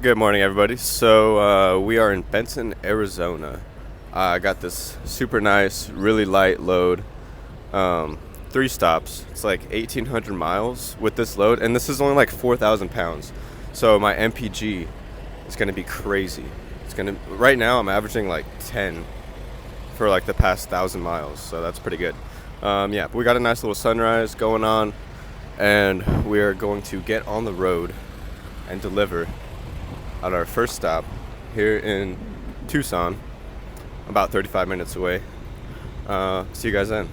Good morning, everybody. So we are in Benson, Arizona. I got this super nice, really light load. 3 stops. It's like 1,800 miles with this load, and this is only like 4,000 pounds. So my MPG is gonna be crazy. Right now I'm averaging like 10 for like the past 1,000 miles, so that's pretty good. Yeah, but we got a nice little sunrise going on, and we are going to get on the road and deliver at our first stop here in Tucson, about 35 minutes away. See you guys then.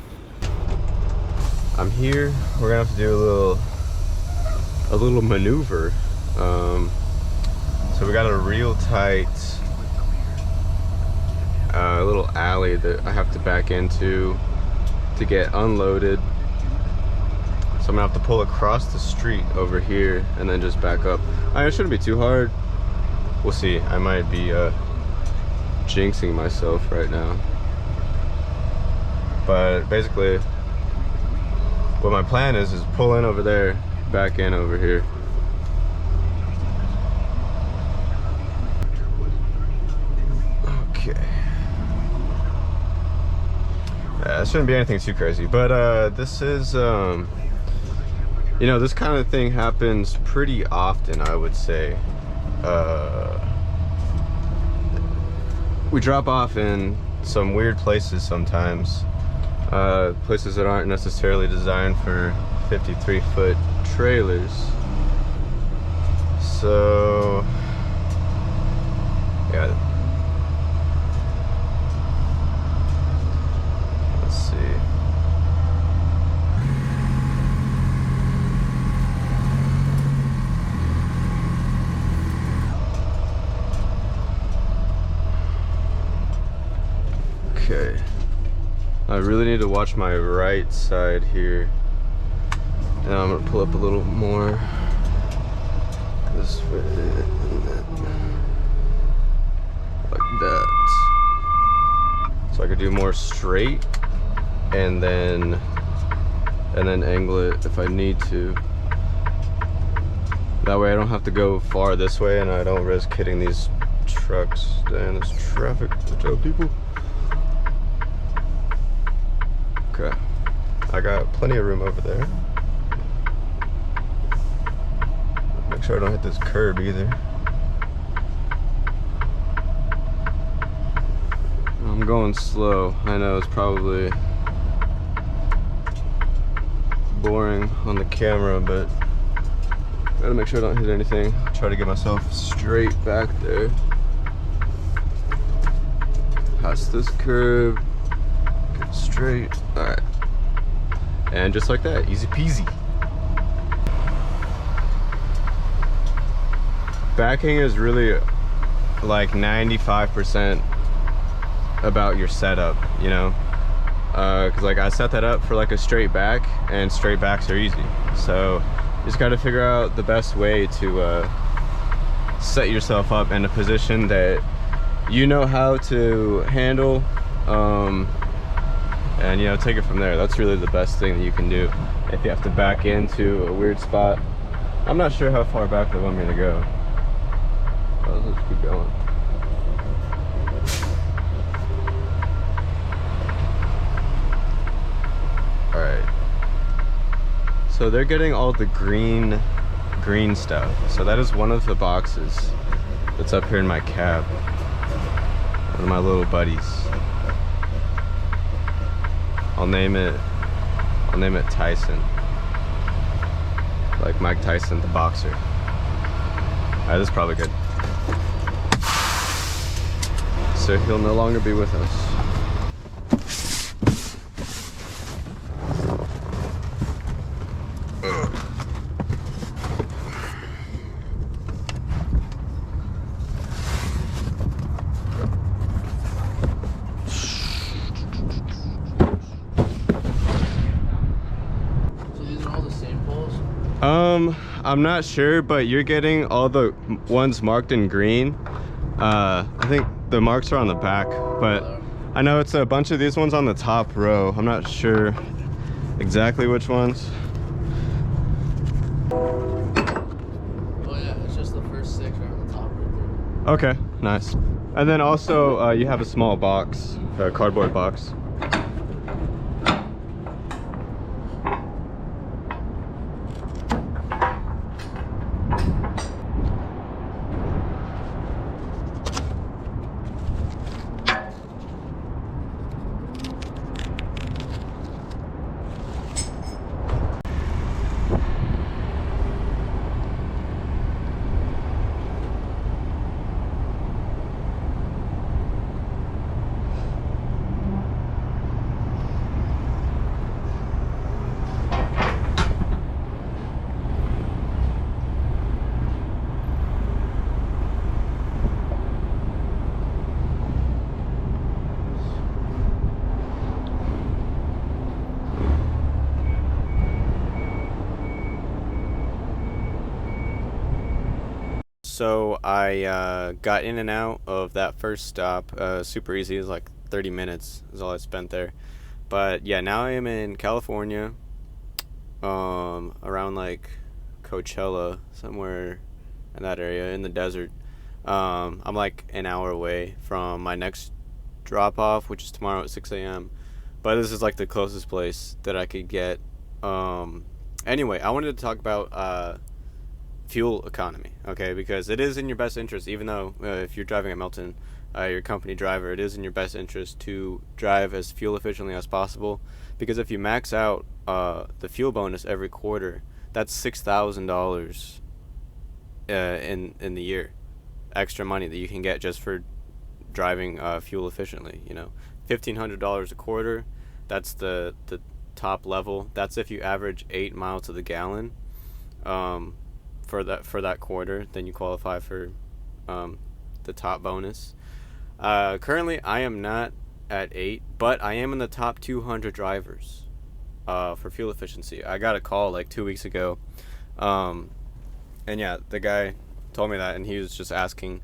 I'm here. We're gonna have to do a little maneuver. So we got a real tight little alley that I have to back into to get unloaded. So I'm gonna have to pull across the street over here and then just back up. It shouldn't be too hard. We'll see. I might be jinxing myself right now. But basically, what my plan is pull in over there, back in over here. Okay. Yeah, it shouldn't be anything too crazy, but this is, you know, this kind of thing happens pretty often, I would say. We drop off in some weird places sometimes, places that aren't necessarily designed for 53-foot trailers. So yeah, let's see. Okay, I really need to watch my right side here, and I'm gonna pull up a little more this way, like that, so I could do more straight and then angle it if I need to. That way I don't have to go far this way and I don't risk hitting these trucks. Damn, this traffic. Watch out, people. Okay, I got plenty of room over there. Make sure I don't hit this curb either. I'm going slow. I know it's probably boring on the camera, but gotta make sure I don't hit anything. Try to get myself straight back there. Past this curb. Straight. All right, and just like that, easy peasy. Backing is really like 95% about your setup, you know, because like I set that up for like a straight back, and straight backs are easy, so you just got to figure out the best way to set yourself up in a position that you know how to handle, and you know, take it from there. That's really the best thing that you can do if you have to back into a weird spot. I'm not sure how far back they want me to go. Let's keep going. All right, so they're getting all the green stuff, so that is one of the boxes that's up here in my cab. One of my little buddies. I'll name it Tyson, like Mike Tyson, the boxer. Alright, this is probably good. So he'll no longer be with us. I'm not sure, but you're getting all the ones marked in green. I think the marks are on the back, but I know it's a bunch of these ones on the top row. I'm not sure exactly which ones. Oh yeah, it's just the first first 6 right on the top right there. Okay, nice. And then also you have a small box, a cardboard box. So I got in and out of that first stop super easy. It was like 30 minutes is all I spent there. But yeah, now I am in California, around like Coachella, somewhere in that area in the desert. I'm like an hour away from my next drop off, which is tomorrow at 6 a.m. But this is like the closest place that I could get. Anyway, I wanted to talk about fuel economy, okay, because it is in your best interest, even though if you're driving at Melton, your company driver, it is in your best interest to drive as fuel efficiently as possible, because if you max out the fuel bonus every quarter, that's $6,000 in the year, extra money that you can get just for driving fuel efficiently. $1,500 a quarter, that's the top level. That's if you average 8 miles to the gallon. For that quarter, then you qualify for the top bonus. Currently, I am not at 8, but I am in the top 200 drivers for fuel efficiency. I got a call like 2 weeks ago, and yeah, the guy told me that, and he was just asking,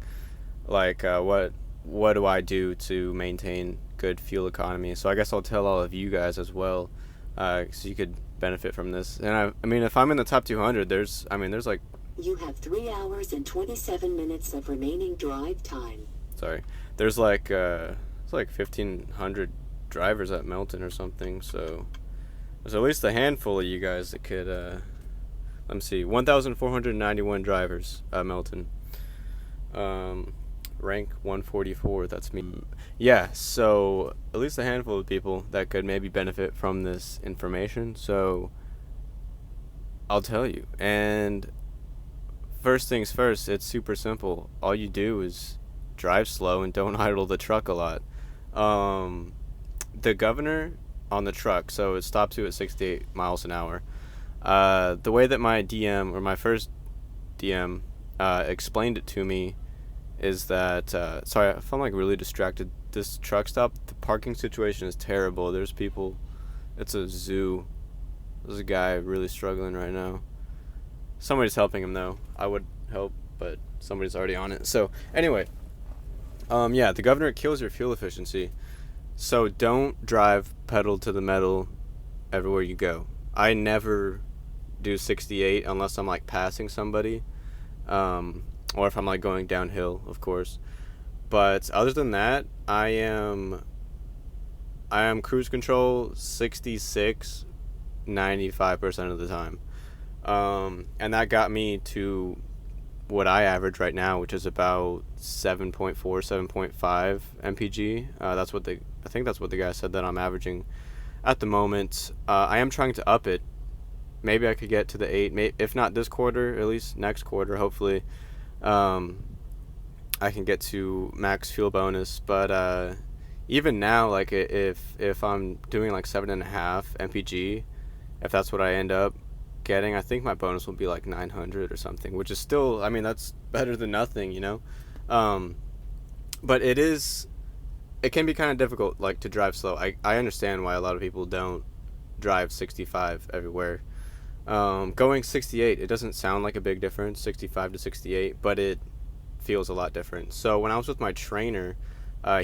like, what do I do to maintain good fuel economy? So I guess I'll tell all of you guys as well, so you could benefit from this. And I mean, if I'm in the top 200, there's like. You have 3 hours and 27 minutes of remaining drive time. Sorry. There's like it's like 1,500 drivers at Melton or something, so there's at least a handful of you guys that could let me see, 1,491 drivers at Melton. Rank 144, that's me. Yeah, so at least a handful of people that could maybe benefit from this information, so I'll tell you. And first things first, it's super simple. All you do is drive slow and don't idle the truck a lot. The governor on the truck, so it stops you at 68 miles an hour. The way that my DM, or my first DM, explained it to me is that, sorry, if I'm like really distracted, this truck stop, the parking situation is terrible. There's people, it's a zoo. There's a guy really struggling right now. Somebody's helping him though. I would help, but somebody's already on it. So anyway, yeah, the governor kills your fuel efficiency. So don't drive pedal to the metal everywhere you go. I never do 68 unless I'm like passing somebody, or if I'm like going downhill, of course. But other than that, I am cruise control 66, 95% of the time. And that got me to what I average right now, which is about 7.4, 7.5 mpg. I think that's what the guy said that I'm averaging at the moment. I am trying to up it. Maybe I could get to the 8, if not this quarter, at least next quarter, hopefully. I can get to max fuel bonus, but even now, like if I'm doing like 7.5 mpg, if that's what I end up getting, I think my bonus will be like 900 or something, which is still, I mean, that's better than nothing, you know. But it can be kind of difficult, like, to drive slow. I understand why a lot of people don't drive 65 everywhere. Going 68, it doesn't sound like a big difference, 65 to 68, but it feels a lot different. So when I was with my trainer,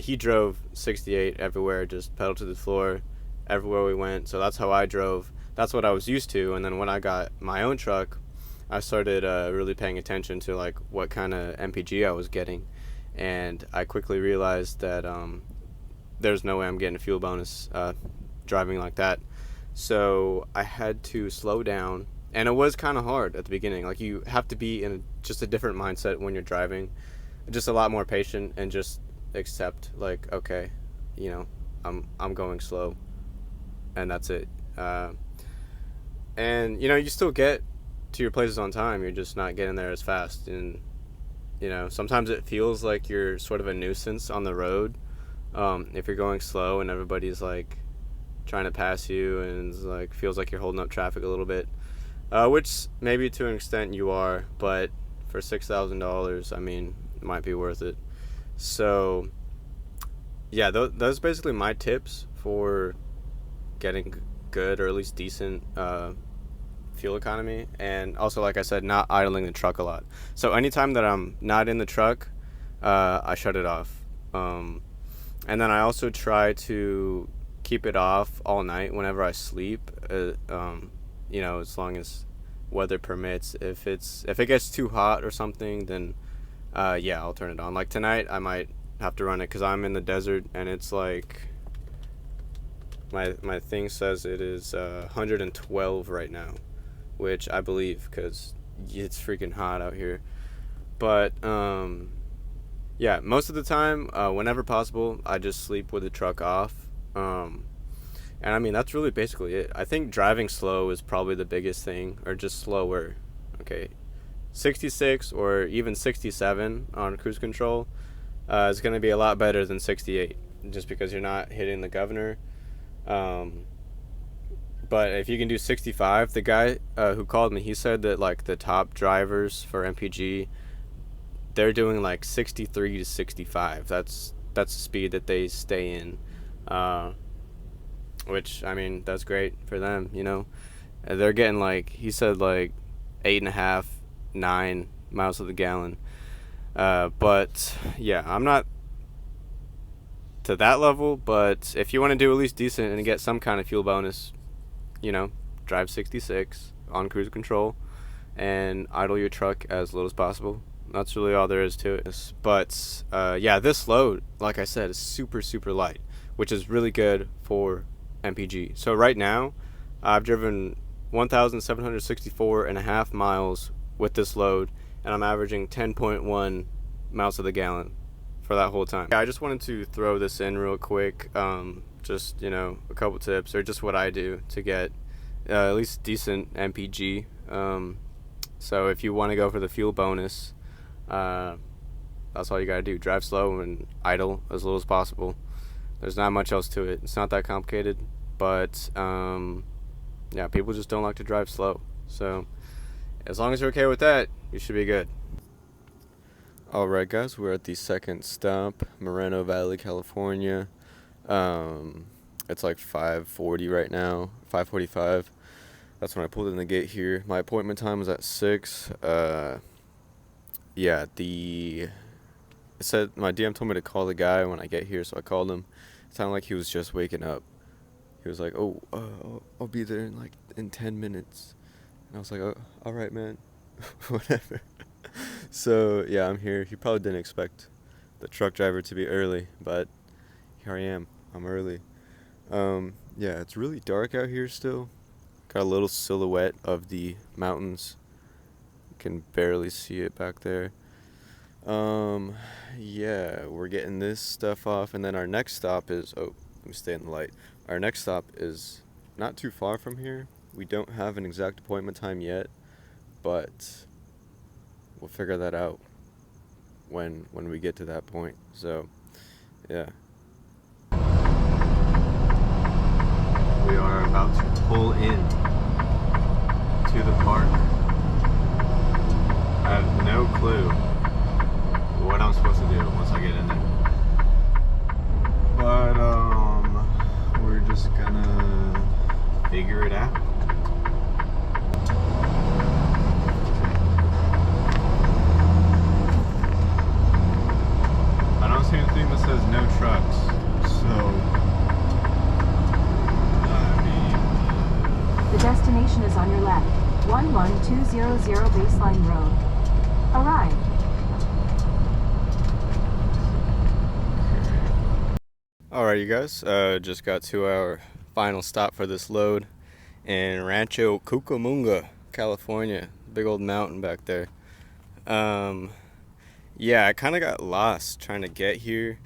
he drove 68 everywhere, just pedal to the floor everywhere we went. So that's how I drove. That's what I was used to. And then when I got my own truck, I started really paying attention to like what kind of MPG I was getting, and I quickly realized that there's no way I'm getting a fuel bonus driving like that. So I had to slow down, and it was kind of hard at the beginning. Like, you have to be in just a different mindset when you're driving, just a lot more patient, and just accept, like, okay, you know, I'm going slow, and that's it. And you know, you still get to your places on time. You're just not getting there as fast, and you know, sometimes it feels like you're sort of a nuisance on the road if you're going slow and everybody's like trying to pass you, and it's like feels like you're holding up traffic a little bit, which maybe to an extent you are, but for $6,000, I mean, it might be worth it. So yeah, those basically my tips for getting good, or at least decent fuel economy. And also, like I said, not idling the truck a lot. So anytime that I'm not in the truck, I shut it off, and then I also try to keep it off all night whenever I sleep, you know, as long as weather permits. If it gets too hot or something, then yeah, I'll turn it on. Like tonight I might have to run it because I'm in the desert, and it's like my thing says it is 112 right now, which I believe because it's freaking hot out here. But yeah, most of the time, whenever possible, I just sleep with the truck off. And I mean, that's really basically it. I think driving slow is probably the biggest thing, or just slower. Okay, 66 or even 67 on cruise control is going to be a lot better than 68, just because you're not hitting the governor. But if you can do 65, the guy who called me, he said that like the top drivers for MPG, they're doing like 63 to 65. That's the speed that they stay in, which, I mean, that's great for them, you know. They're getting, like, he said, like 8.5, 9 miles to the gallon. But yeah, I'm not to that level, but if you want to do at least decent and get some kind of fuel bonus, you know, drive 66 on cruise control and idle your truck as little as possible. That's really all there is to it. But yeah, this load, like I said, is super, super light, which is really good for MPG. So right now, I've driven 1,764.5 miles with this load, and I'm averaging 10.1 miles to the gallon for that whole time. Yeah, I just wanted to throw this in real quick. Just, you know, a couple tips, or just what I do to get at least decent MPG. So if you want to go for the fuel bonus, that's all you gotta do. Drive slow and idle as little as possible. There's not much else to it. It's not that complicated, but yeah, people just don't like to drive slow. So as long as you're okay with that, you should be good. Alright guys, we're at the second stop, Moreno Valley, California. It's like 5:40 right now, 5:45. That's when I pulled in the gate here. My appointment time was at 6. Yeah, it said, my DM told me to call the guy when I get here, so I called him. It sounded like he was just waking up. He was like, oh, I'll be there in 10 minutes. And I was like, oh, all right, man. Whatever. So yeah, I'm here. He probably didn't expect the truck driver to be early, but here I am. I'm early. Yeah, it's really dark out here still. Got a little silhouette of the mountains. You can barely see it back there. Yeah, we're getting this stuff off, and then our next stop is, oh, let me stay in the light. Our next stop is not too far from here. We don't have an exact appointment time yet, but we'll figure that out when we get to that point. So, yeah. We are about to pull in to the park. I have no clue what I'm supposed to do once I get in there. But we're just gonna figure it out. I don't see anything that says no trucks, so the destination is on your left. 11200 base Alright, you guys, just got to our final stop for this load in Rancho Cucamonga, California. Big old mountain back there. Yeah, I kind of got lost trying to get here.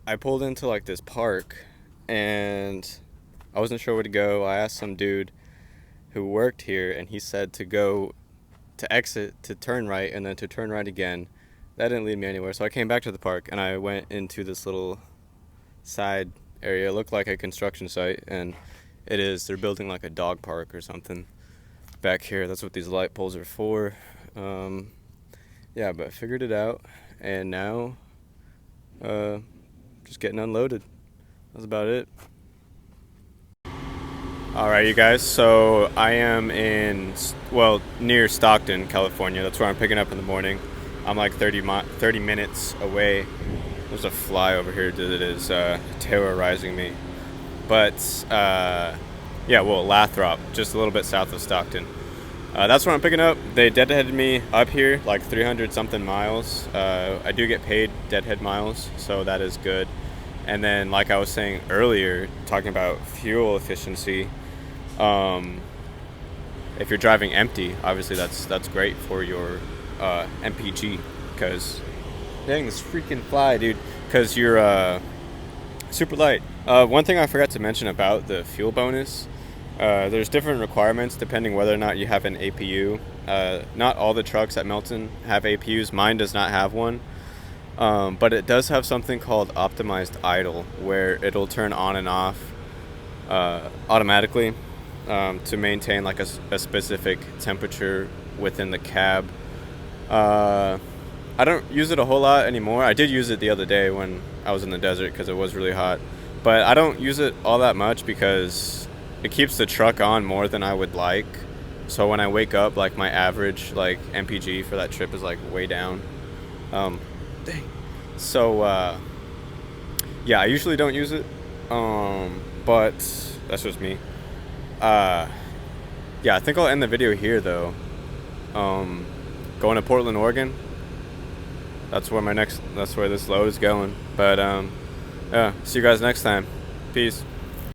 I pulled into like this park and I wasn't sure where to go. I asked some dude who worked here and he said to exit, to turn right, and then to turn right again. That didn't lead me anywhere, so I came back to the park and I went into this little side area. It looked like a construction site, and it is. They're building like a dog park or something back here. That's what these light poles are for. Yeah, but I figured it out, and now just getting unloaded. That's about it. Alright, you guys, so I am near Stockton, California. That's where I'm picking up in the morning. I'm like 30 minutes away. There's a fly over here that is terrorizing me. But, Lathrop, just a little bit south of Stockton. That's where I'm picking up. They deadheaded me up here, like 300 something miles. I do get paid deadhead miles, so that is good. And then, like I was saying earlier, talking about fuel efficiency, if you're driving empty, obviously that's great for your MPG, because dang, this freaking fly, dude, because you're super light. One thing I forgot to mention about the fuel bonus, there's different requirements depending whether or not you have an APU. Not all the trucks at Melton have APUs. Mine does not have one, but it does have something called optimized idle, where it'll turn on and off automatically to maintain like a specific temperature within the cab. I don't use it a whole lot anymore. I did use it the other day when I was in the desert because it was really hot. But I don't use it all that much because it keeps the truck on more than I would like. So when I wake up, like my average like MPG for that trip is like way down. Dang. So yeah, I usually don't use it. But that's just me. Yeah, I think I'll end the video here though. Going to Portland, Oregon. That's where this load is going. But yeah, see you guys next time. Peace.